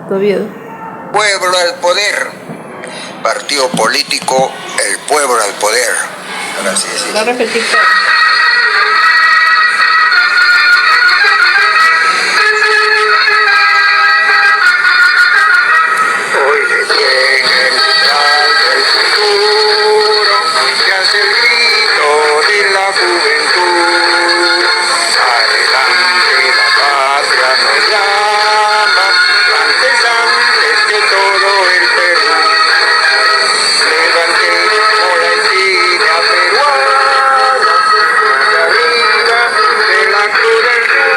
Tobío. Pueblo al poder. Partido político, el pueblo al poder. Ahora sí, sí. Va a repetir todo. Hoy detiene el umbral del futuro, que hace el grito de la juventud. Adelante la patria nos llama, antes antes que todo el Perú. Levantemos la insignia peruana, más arriba de la cruz del sur.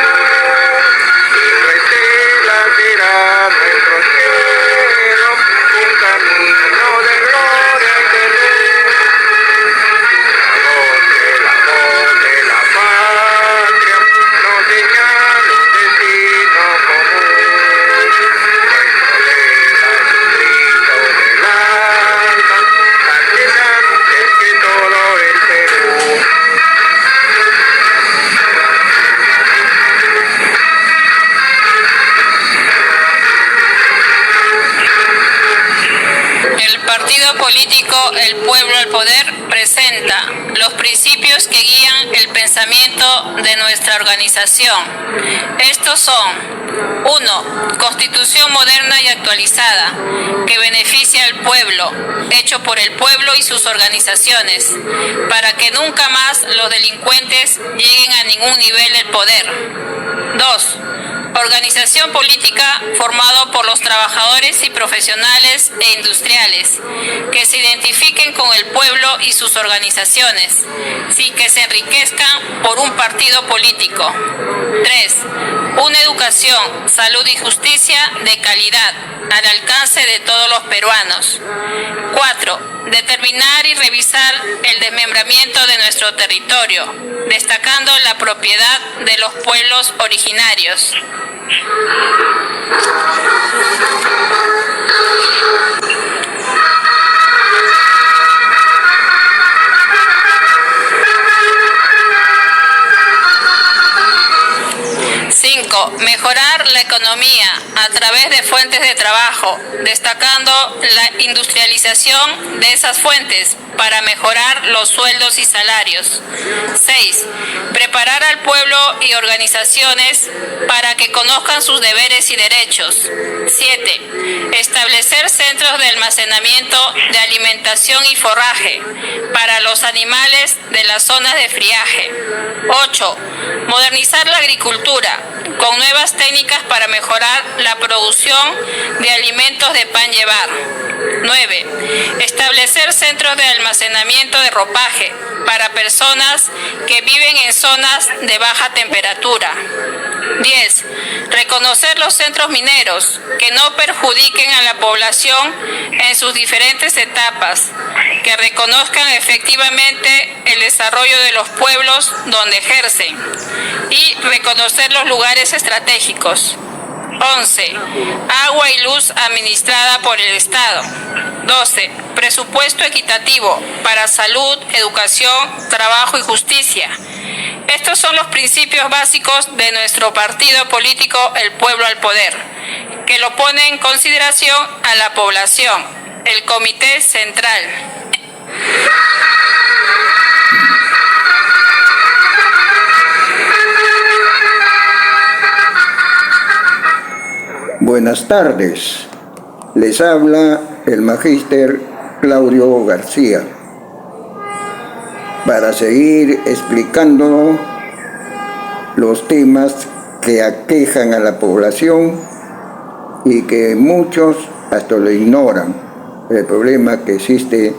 Y nuestra estela será nuestro cielo, un camino de gloria y de luz. La voz de la patria nos señala un destino común. Nuestro lema es un grito del alma, antes que todo el Perú. El partido político El Pueblo al Poder presenta los principios que guían el pensamiento de nuestra organización. Estos son: 1. Constitución moderna y actualizada, que beneficia al pueblo, hecho por el pueblo y sus organizaciones, para que nunca más los delincuentes lleguen a ningún nivel del poder. 2. Organización política formado por los trabajadores y profesionales e industriales que se identifiquen con el pueblo y sus organizaciones, sin que se enriquezcan por un partido político. 3. Una educación, salud y justicia de calidad al alcance de todos los peruanos. 4. Determinar y revisar el desmembramiento de nuestro territorio, destacando la propiedad de los pueblos originarios. 5. Mejorar la economía a través de fuentes de trabajo, destacando la industrialización de esas fuentes para mejorar los sueldos y salarios. 6. Preparar al pueblo y organizaciones para que conozcan sus deberes y derechos. 7. Establecer centros de almacenamiento de alimentación y forraje para los animales de las zonas de friaje. 8. Modernizar la agricultura con nuevas técnicas para mejorar la producción de alimentos de pan llevar. 9. Establecer centros de almacenamiento de ropaje para personas que viven en zonas de baja temperatura. 10. Reconocer los centros mineros que no perjudiquen a la población en sus diferentes etapas, que reconozcan efectivamente el desarrollo de los pueblos donde ejercen y reconocer los lugares estratégicos. 11. Agua y luz administrada por el Estado. 12. Presupuesto equitativo para salud, educación, trabajo y justicia. Estos son los principios básicos de nuestro partido político El Pueblo al Poder, que lo pone en consideración a la población, el Comité Central. Buenas tardes, les habla el magíster Claudio García para seguir explicando los temas que aquejan a la población y que muchos hasta lo ignoran, el problema que existe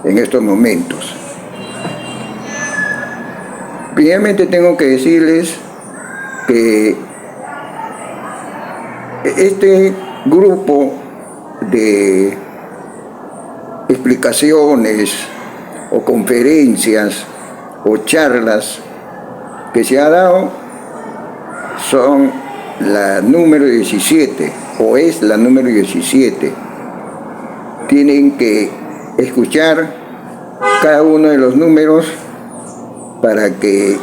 en estos momentos. Primeramente tengo que decirles que este grupo de explicaciones o conferencias o charlas que se ha dado son la número 17 o es la número 17. Tienen que escuchar cada uno de los números para que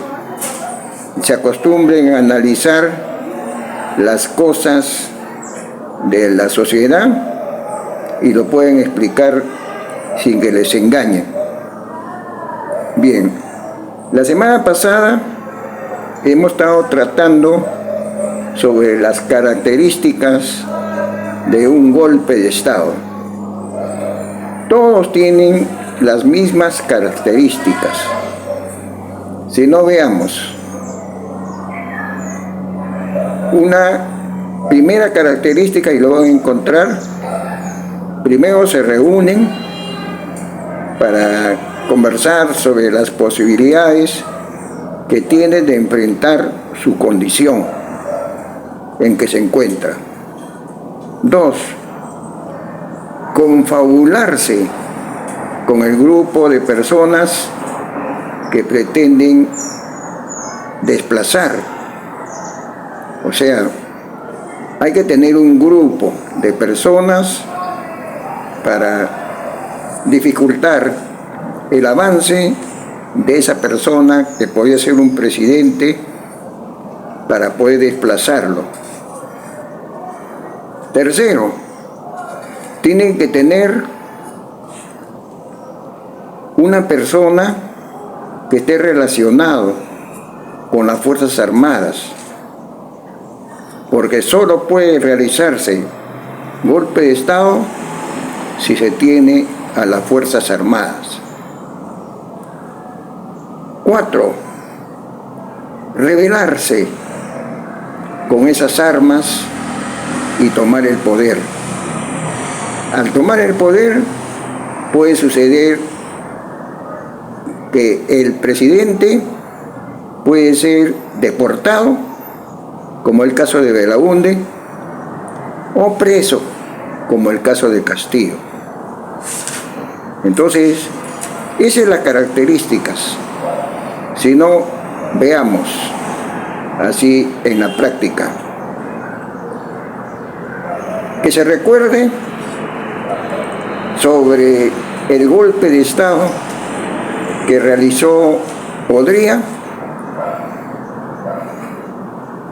se acostumbren a analizar las cosas de la sociedad y lo pueden explicar sin que les engañen. Bien, la semana pasada hemos estado tratando sobre las características de un golpe de Estado. Todos tienen las mismas características. Si no, veamos. Una primera característica, y lo van a encontrar, primero se reúnen para conversar sobre las posibilidades que tienen de enfrentar su condición en que se encuentra. 2. Confabularse con el grupo de personas que pretenden desplazar. O sea, hay que tener un grupo de personas para dificultar el avance de esa persona que podría ser un presidente, para poder desplazarlo. Tercero, tienen que tener una persona que esté relacionado con las Fuerzas Armadas, porque solo puede realizarse golpe de Estado si se tiene a las Fuerzas Armadas. 4. Rebelarse con esas armas y tomar el poder. Al tomar el poder puede suceder que el presidente puede ser deportado, como el caso de Belaúnde, o preso, como el caso de Castillo. Entonces, esas son las características. Si no, veamos así en la práctica. Que se recuerde sobre el golpe de Estado que realizó Odría.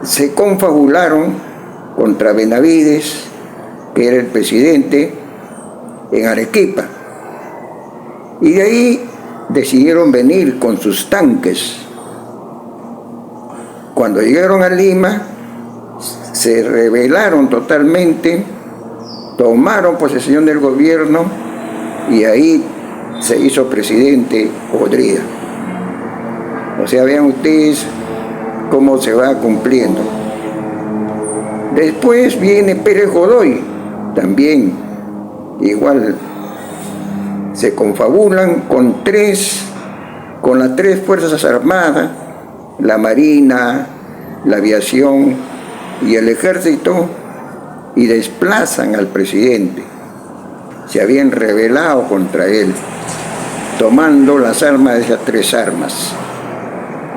Se confabularon contra Benavides, que era el presidente, en Arequipa. Y de ahí decidieron venir con sus tanques. Cuando llegaron a Lima, se rebelaron totalmente, tomaron posesión del gobierno y ahí se hizo presidente Odría. O sea, vean ustedes cómo se va cumpliendo. Después viene Pérez Godoy, también igual. Se confabulan con las tres Fuerzas Armadas, la Marina, la Aviación y el Ejército, y desplazan al presidente. Se habían rebelado contra él, tomando las armas de esas tres armas: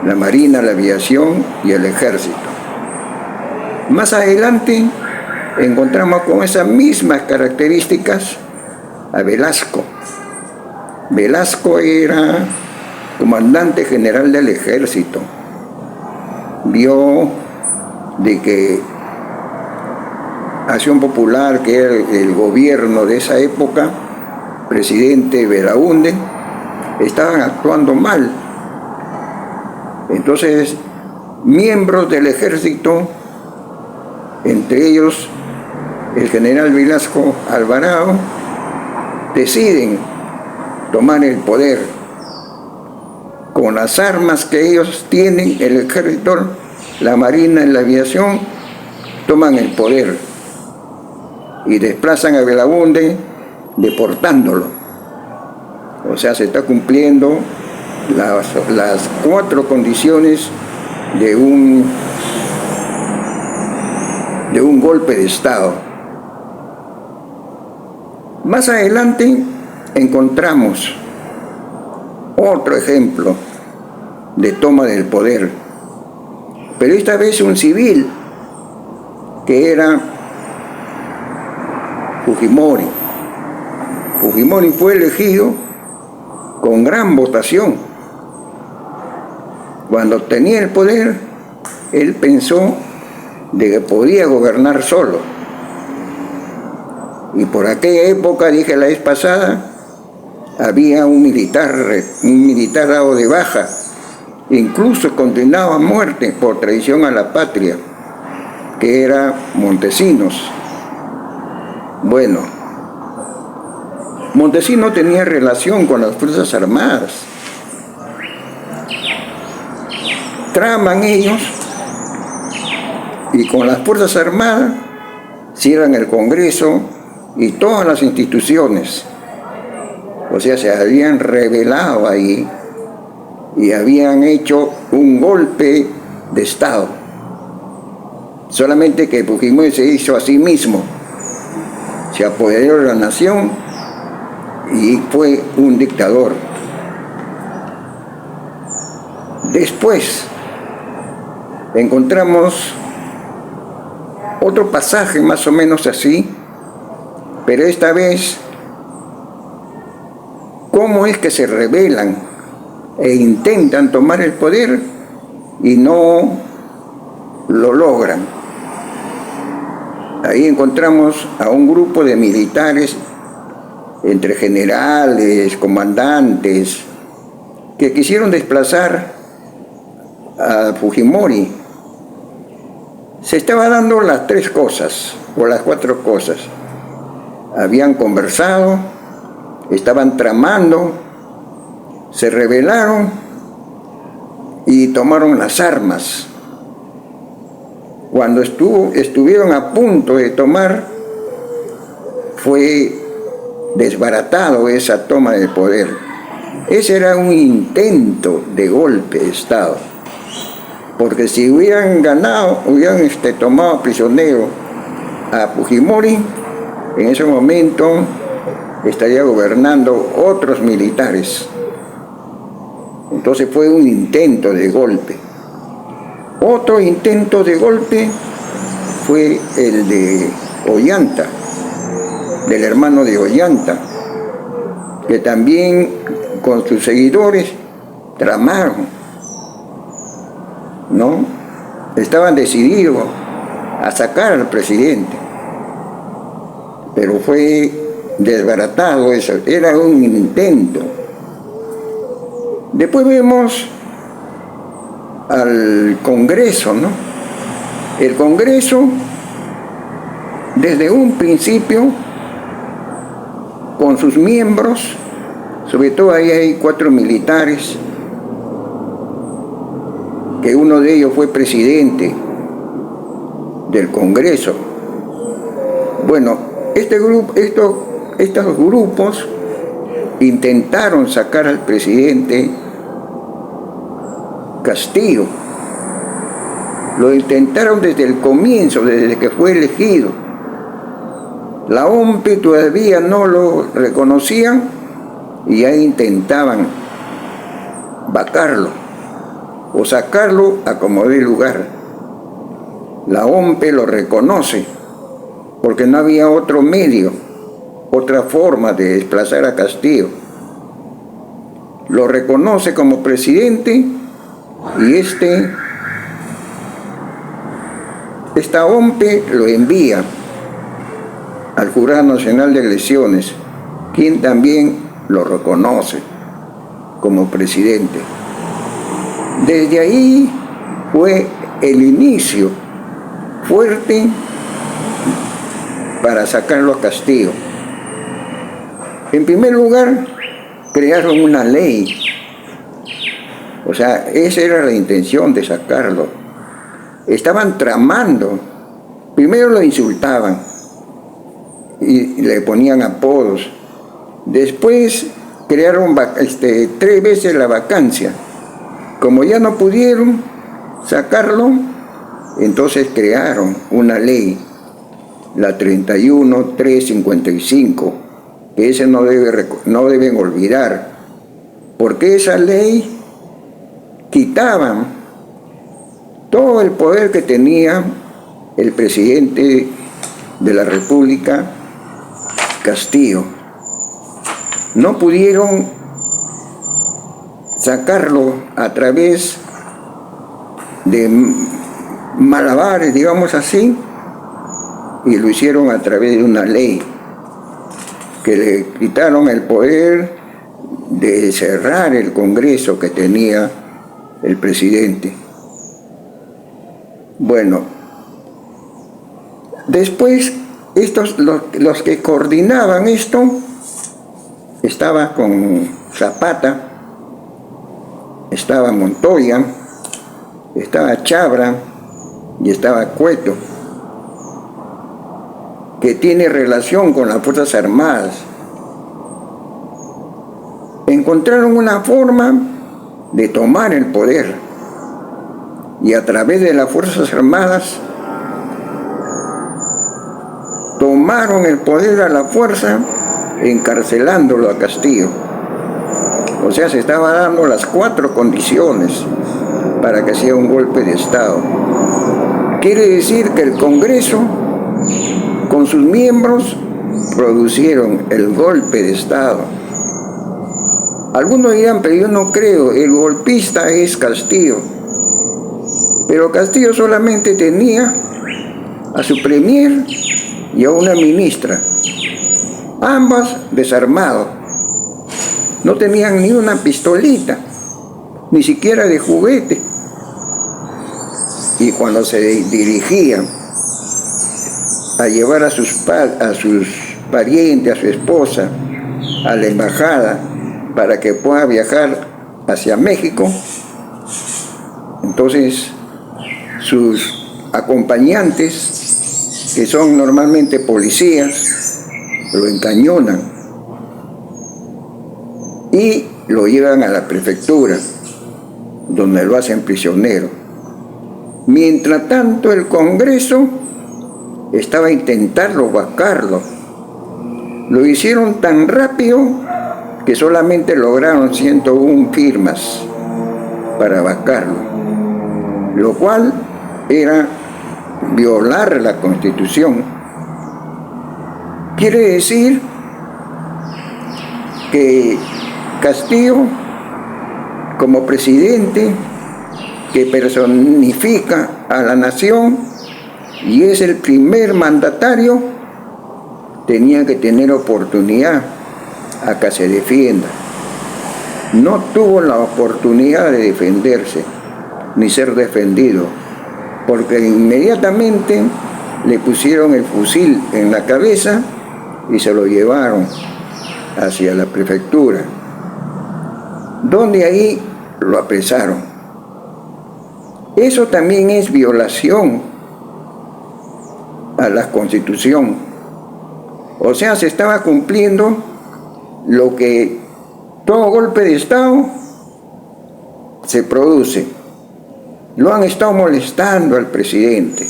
la Marina, la Aviación y el Ejército. Más adelante encontramos con esas mismas características a Velasco. Velasco era comandante general del Ejército. Vio de que Acción Popular, que era el gobierno de esa época, presidente Belaúnde, estaban actuando mal. Entonces, miembros del Ejército, entre ellos el general Velasco Alvarado, deciden tomar el poder. Con las armas que ellos tienen, el Ejército, la Marina y la Aviación, toman el poder y desplazan a Belaúnde, deportándolo. O sea, se está cumpliendo las 4 condiciones de un golpe de Estado. Más adelante encontramos otro ejemplo de toma del poder, pero esta vez un civil, que era Fujimori. Fujimori fue elegido con gran votación. Cuando tenía el poder, él pensó de que podía gobernar solo, Y por aquella época, dije la vez pasada, había un militar dado de baja, incluso condenado a muerte por traición a la patria, que era Montesinos. Bueno, Montesinos tenía relación con las Fuerzas Armadas. Traman ellos y con las Fuerzas Armadas cierran el Congreso y todas las instituciones. O sea, se habían rebelado ahí y habían hecho un golpe de Estado. Solamente que Fujimori se hizo a sí mismo, se apoderó de la nación y fue un dictador. Después encontramos otro pasaje más o menos así, pero esta vez, ¿cómo es que se rebelan e intentan tomar el poder y no lo logran? Ahí encontramos a un grupo de militares, entre generales, comandantes, que quisieron desplazar a Fujimori. Se estaban dando las tres cosas, o las cuatro cosas. Habían conversado, estaban tramando, se rebelaron y tomaron las armas. Cuando estuvieron a punto de tomar, fue desbaratado esa toma de poder. Ese era un intento de golpe de Estado, porque si hubieran ganado, hubieran tomado prisionero a Fujimori, en ese momento estaría gobernando otros militares. Entonces fue un intento de golpe. Otro intento de golpe fue el de Ollanta, del hermano de Ollanta, que también con sus seguidores tramaron, ¿no? Estaban decididos a sacar al presidente, pero fue desbaratado eso, era un intento. Después vemos al Congreso, ¿no? El Congreso, desde un principio, con sus miembros, sobre todo ahí hay 4 militares, que uno de ellos fue presidente del Congreso. Bueno, estos grupos intentaron sacar al presidente Castillo. Lo intentaron desde el comienzo, desde que fue elegido. La OMP todavía no lo reconocían y ya intentaban vacarlo o sacarlo a como dé lugar. La OMP lo reconoce porque no había otro medio, otra forma de desplazar a Castillo. Lo reconoce como presidente y esta OMP lo envía al Jurado Nacional de Elecciones, quien también lo reconoce como presidente. Desde ahí fue el inicio fuerte para sacarlo a Castillo. En primer lugar, crearon una ley. O sea, esa era la intención de sacarlo. Estaban tramando. Primero lo insultaban y le ponían apodos. Después crearon 3 veces la vacancia. Como ya no pudieron sacarlo, entonces crearon una ley, la 31.355, que ese no deben olvidar, porque esa ley quitaban todo el poder que tenía el presidente de la República, Castillo. No pudieron sacarlo a través de malabares, digamos así, y lo hicieron a través de una ley. que le quitaron el poder de cerrar el Congreso que tenía el presidente. Bueno, después los que coordinaban esto estaba con Zapata, estaba Montoya, estaba Chabra y estaba Cueto, que tiene relación con las Fuerzas Armadas. Encontraron una forma de tomar el poder y a través de las Fuerzas Armadas tomaron el poder a la fuerza, encarcelándolo a Castillo. O sea, se estaba dando las 4 condiciones para que sea un golpe de Estado. Quiere decir que el Congreso, con sus miembros, producieron el golpe de Estado. Algunos dirán, pero yo no creo, el golpista es Castillo. Pero Castillo solamente tenía a su premier y a una ministra, ambas desarmados. No tenían ni una pistolita, ni siquiera de juguete. Y cuando se dirigían a llevar a sus parientes, a su esposa, a la embajada, para que pueda viajar hacia México, entonces sus acompañantes, que son normalmente policías, lo encañonan y lo llevan a la prefectura, donde lo hacen prisionero. Mientras tanto, el Congreso estaba intentando vacarlo. Lo hicieron tan rápido que solamente lograron 101 firmas para vacarlo, lo cual era violar la Constitución. Quiere decir que Castillo, como presidente que personifica a la nación y es el primer mandatario, tenía que tener oportunidad a que se defienda. No tuvo la oportunidad de defenderse ni ser defendido, porque inmediatamente le pusieron el fusil en la cabeza y se lo llevaron hacia la prefectura, donde ahí lo apresaron. Eso también es violación a la Constitución. O sea, se estaba cumpliendo lo que todo golpe de Estado se produce. Lo han estado molestando al presidente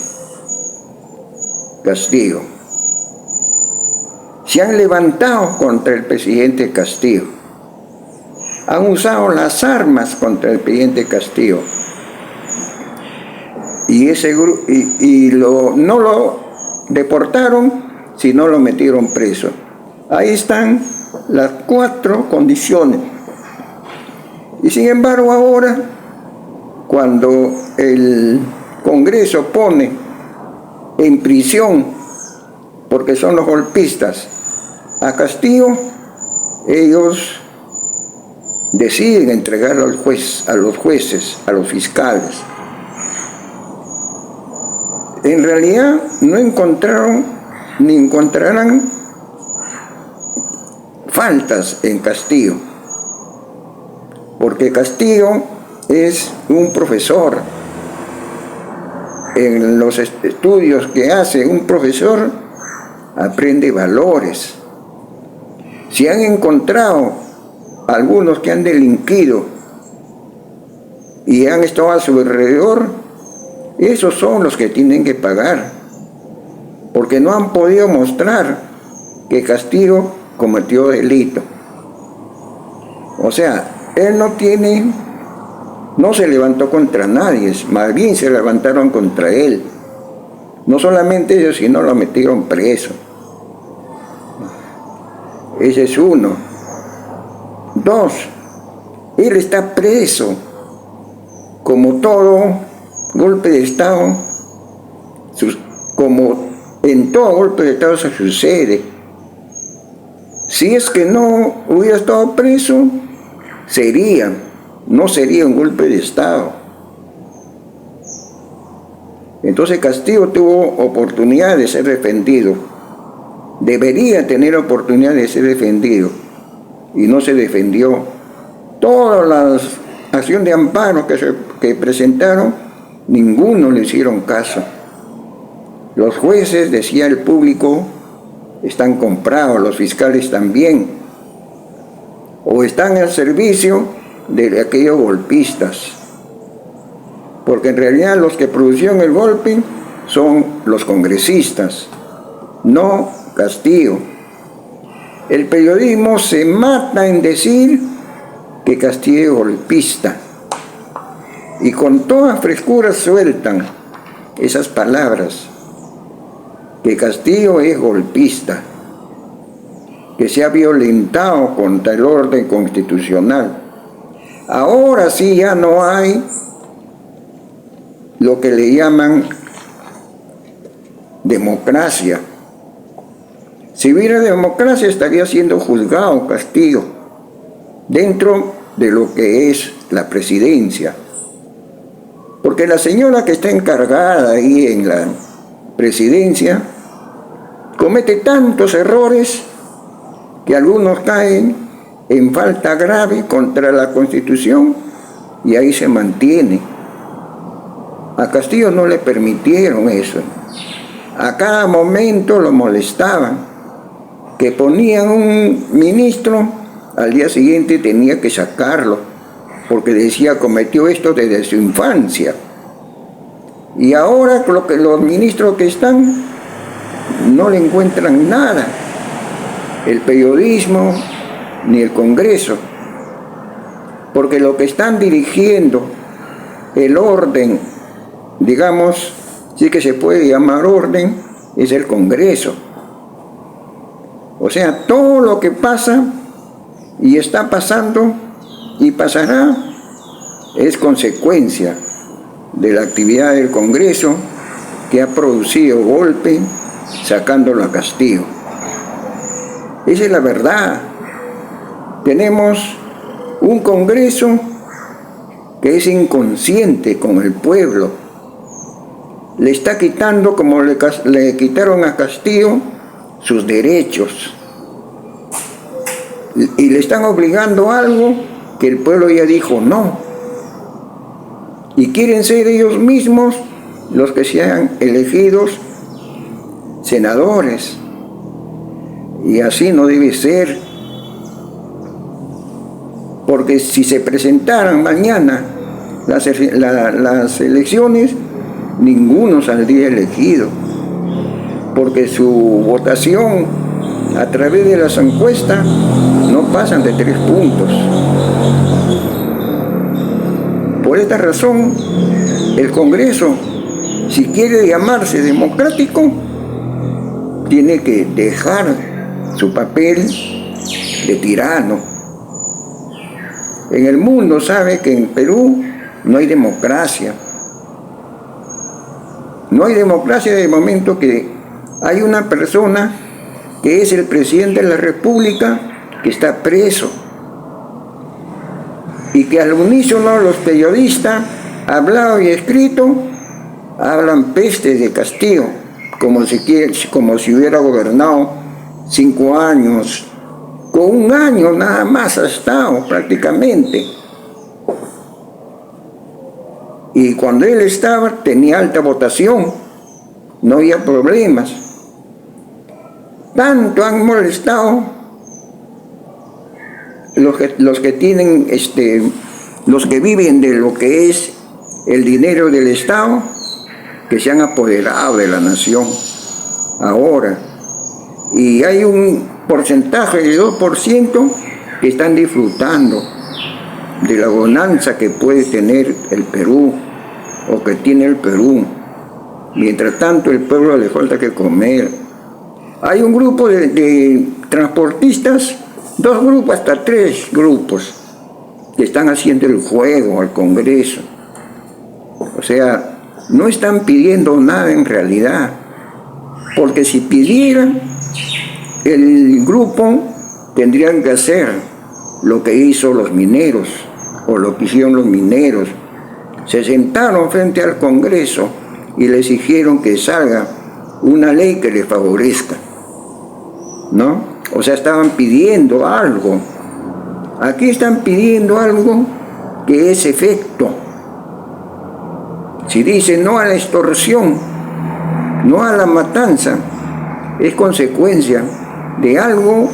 Castillo. Se han levantado contra el presidente Castillo. Han usado las armas contra el presidente Castillo. Y no lo deportaron, sino lo metieron preso. Ahí están las 4 condiciones. Y sin embargo ahora, cuando el Congreso pone en prisión, porque son los golpistas, a Castillo, ellos deciden entregarlo al juez, a los jueces, a los fiscales. En realidad no encontraron ni encontrarán faltas en Castillo, porque Castillo es un profesor. En los estudios que hace un profesor aprende valores. Si han encontrado algunos que han delinquido y han estado a su alrededor, esos son los que tienen que pagar, porque no han podido mostrar que Castillo cometió delito. O sea, él no se levantó contra nadie, más bien se levantaron contra él. No solamente ellos, sino lo metieron preso. Ese es uno. 2, él está preso. Como todo golpe de Estado, como en todo golpe de Estado se sucede. Si es que no hubiera estado preso, no sería un golpe de Estado. Entonces Castillo tuvo oportunidad de ser defendido. Debería tener oportunidad de ser defendido. Y no se defendió. Todas las acciones de amparo que presentaron, ninguno le hicieron caso. Los jueces, decía el público, están comprados, los fiscales también, o están al servicio de aquellos golpistas, porque en realidad los que produjeron el golpe son los congresistas, no Castillo. El periodismo se mata en decir que Castillo es golpista, y con toda frescura sueltan esas palabras, que Castillo es golpista, que se ha violentado contra el orden constitucional. Ahora sí ya no hay lo que le llaman democracia. Si hubiera democracia estaría siendo juzgado Castillo dentro de lo que es la presidencia. Porque la señora que está encargada ahí en la presidencia comete tantos errores que algunos caen en falta grave contra la Constitución y ahí se mantiene. A Castillo no le permitieron eso. A cada momento lo molestaban, que ponían un ministro, al día siguiente tenía que sacarlo, porque decía cometió esto desde su infancia. Y ahora los ministros que están no le encuentran nada, el periodismo ni el Congreso, porque lo que están dirigiendo el orden, digamos, sí que se puede llamar orden, es el Congreso. O sea, todo lo que pasa y está pasando y pasará es consecuencia de la actividad del Congreso, que ha producido golpe sacándolo a Castillo. Esa es la verdad. Tenemos un Congreso que es inconsciente con el pueblo. Le está quitando, como le quitaron a Castillo, sus derechos. Y le están obligando a algo que el pueblo ya dijo no. Y quieren ser ellos mismos los que sean elegidos senadores. Y así no debe ser. Porque si se presentaran mañana las elecciones, ninguno saldría elegido. Porque su votación a través de las encuestas no pasan de 3 puntos. Por esta razón, el Congreso, si quiere llamarse democrático, tiene que dejar su papel de tirano. En el mundo sabe que en Perú no hay democracia. No hay democracia desde el momento que hay una persona que es el presidente de la República que está preso. Y que al unísono los periodistas, hablado y escrito, hablan pestes de Castillo, como si hubiera gobernado 5 años. Con 1 año nada más ha estado prácticamente. Y cuando él estaba tenía alta votación, no había problemas. Tanto han molestado los que tienen, los que viven de lo que es el dinero del Estado, que se han apoderado de la nación ahora. Y hay un porcentaje de 2% que están disfrutando de la bonanza que puede tener el Perú, o que tiene el Perú. Mientras tanto, el pueblo le falta que comer. Hay un grupo de transportistas, 2 grupos, hasta 3 grupos, que están haciendo el juego al Congreso. O sea, no están pidiendo nada en realidad, porque si pidieran, el grupo tendrían que hacer lo que hizo los mineros, o lo que hicieron los mineros. Se sentaron frente al Congreso y le exigieron que salga una ley que les favorezca, ¿no? O sea, estaban pidiendo algo. Aquí están pidiendo algo que es efecto. Si dicen no a la extorsión, no a la matanza, es consecuencia de algo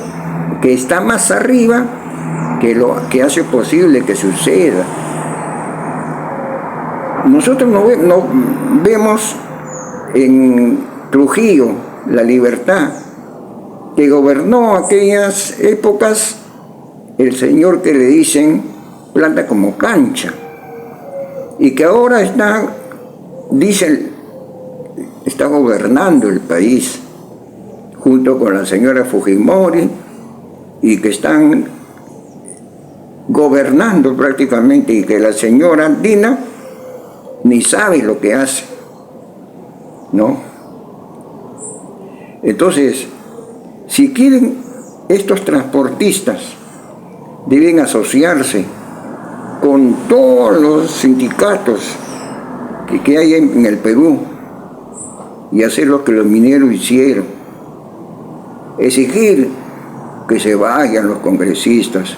que está más arriba que lo que hace posible que suceda. Nosotros no vemos en Trujillo la libertad, que gobernó aquellas épocas el señor que le dicen planta como cancha, y que ahora está gobernando el país junto con la señora Fujimori, y que están gobernando prácticamente, y que la señora Dina ni sabe lo que hace, ¿no? Entonces, si quieren, estos transportistas deben asociarse con todos los sindicatos que hay en el Perú y hacer lo que los mineros hicieron. Exigir que se vayan los congresistas,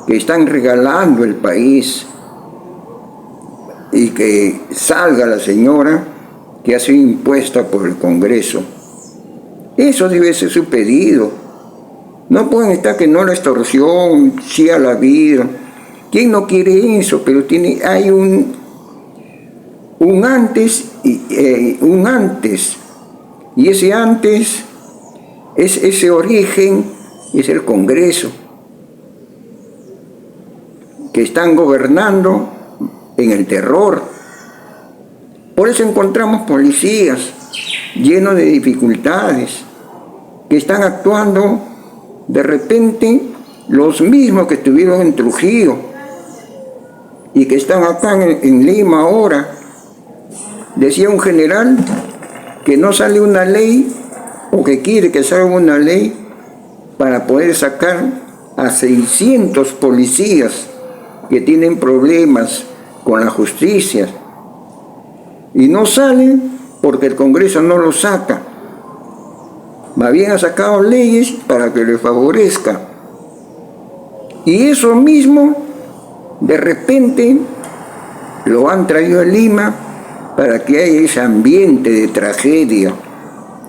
que están regalando el país, y que salga la señora que ha sido impuesta por el Congreso. Eso debe ser su pedido. No pueden estar que no a la extorsión, sí a la vida. ¿Quién no quiere eso? Pero hay un antes y un antes. Y ese antes, ese origen, es el Congreso, que están gobernando en el terror. Por eso encontramos policías llenos de dificultades, que están actuando de repente los mismos que estuvieron en Trujillo y que están acá en Lima ahora. Decía un general que no sale una ley, o que quiere que salga una ley para poder sacar a 600 policías que tienen problemas con la justicia, y no salen porque el Congreso no lo saca. Más bien ha sacado leyes para que le favorezca, y eso mismo de repente lo han traído a Lima para que haya ese ambiente de tragedia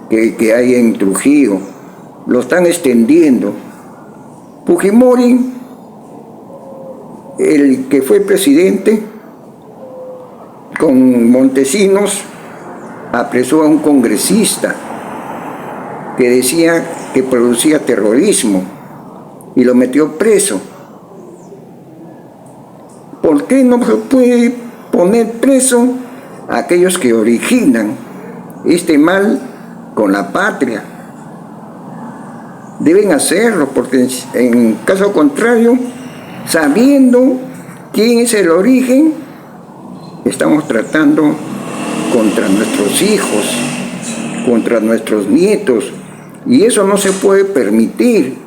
que hay en Trujillo. Lo están extendiendo. Fujimori, el que fue presidente, con Montesinos, apresó a un congresista que decía que producía terrorismo y lo metió preso. ¿Por qué no se puede poner preso a aquellos que originan este mal con la patria? Deben hacerlo, porque en caso contrario, sabiendo quién es el origen, estamos tratando contra nuestros hijos, contra nuestros nietos, y eso no se puede permitir.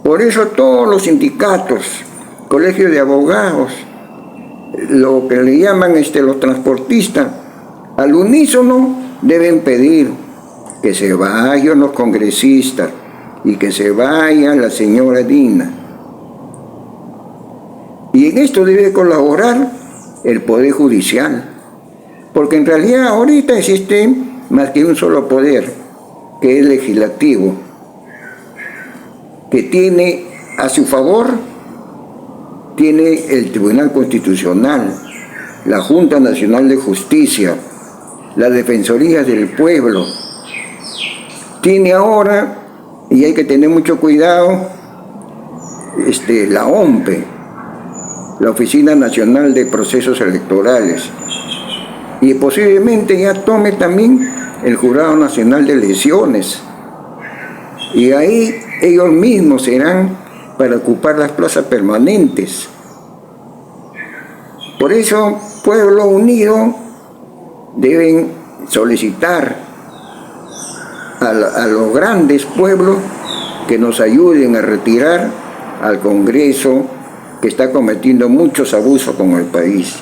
Por eso todos los sindicatos, colegios de abogados, lo que le llaman los transportistas, al unísono deben pedir que se vayan los congresistas y que se vaya la señora Dina. Y en esto debe colaborar el Poder Judicial, porque en realidad ahorita existe más que un solo poder, que es el legislativo, que tiene a su favor, tiene el Tribunal Constitucional, la Junta Nacional de Justicia, la Defensoría del Pueblo. Tiene ahora, y hay que tener mucho cuidado, la OMPE, la Oficina Nacional de Procesos Electorales, y posiblemente ya tome también el Jurado Nacional de Elecciones, y ahí ellos mismos serán para ocupar las plazas permanentes. Por eso, Pueblo Unido deben solicitar a los grandes pueblos que nos ayuden a retirar al Congreso, que está cometiendo muchos abusos con el país,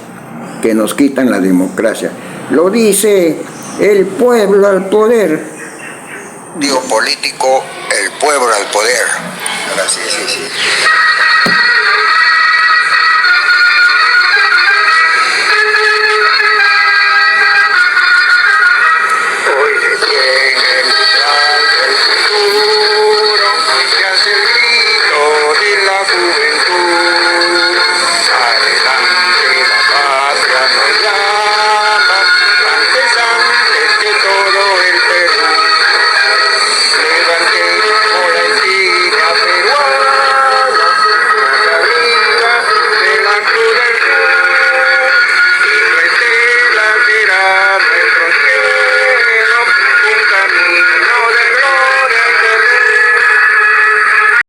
que nos quitan la democracia. Lo dice el pueblo al poder. Digo político, el pueblo al poder. Ahora sí.